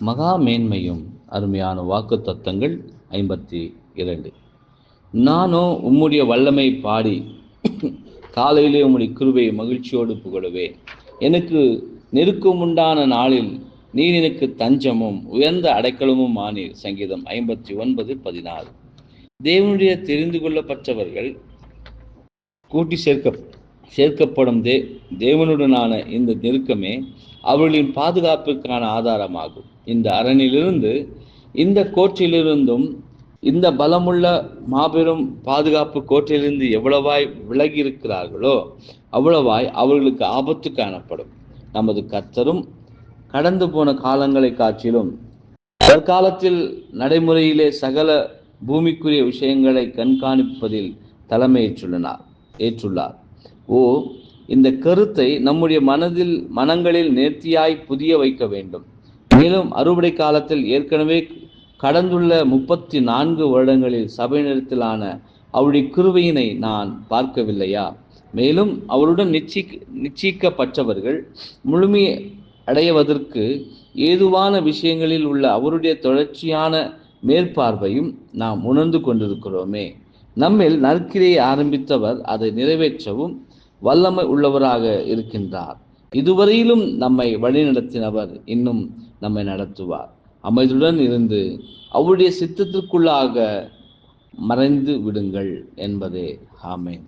மகா மேன்மையும் அருமையான வாக்கு தத்தங்கள் 52. நானோ உம்முடைய வல்லமை பாடி காலையிலே உம்முடைய கிருபையை மகிழ்ச்சியோடு புகழுவேன். எனக்கு நெருக்கமுண்டான நாளில் நீர் எனக்கு தஞ்சமும் உயர்ந்த அடைக்கலமும் ஆனீர். சங்கீதம் 59:16. தேவனுடைய தெரிந்து கொள்ளப்பட்டவர்கள் கூட்டி சேர்க்கப்படும் தேவனுடனான இந்த நெருக்கமே அவர்களின் பாதுகாப்புக்கான ஆதாரமாகும். இந்த அரணிலிருந்து, இந்த கோற்றிலிருந்தும், இந்த பலமுள்ள மாபெரும் பாதுகாப்பு கோற்றிலிருந்து எவ்வளவாய் விலகி இருக்கிறார்களோ அவ்வளவாய் அவர்களுக்கு ஆபத்து காணப்படும். நமது கர்த்தரும் கடந்து போன காலங்களை காட்டிலும் தற்காலத்தில் நடைமுறையிலே சகல பூமிக்குரிய விஷயங்களை கண்காணிப்பதில் ஏற்றுள்ளார். இந்த கருத்தை நம்முடைய மனங்களில் நேர்த்தியாய் புதிய வைக்க வேண்டும். மேலும் அறுவடை காலத்தில் ஏற்கனவே கடந்துள்ள 34 வருடங்களில் சபையினரிடத்திலான அவருடைய கிருபையினை நான் பார்க்கவில்லையா? மேலும் அவருடன் நிச்சயிக்கப்பட்டவர்கள் முழுமை அடைவதற்கு ஏதுவான விஷயங்களில் உள்ள அவருடைய தொடர்ச்சியான மேற்பார்வையும் நாம் உணர்ந்து கொண்டிருக்கிறோமே. நம்மில் நற்கிரியை ஆரம்பித்தவர் அதை நிறைவேற்றவும் வல்லமை உள்ளவராக இருக்கின்றார். இதுவரையிலும் நம்மை வழிநடத்தினவர் இன்னும் நம்மை நடத்துவார். அமைதியுடன் இருந்து அவருடைய சித்தத்திற்குள்ளாக மறைந்து விடுங்கள் என்பதே. ஆமென்.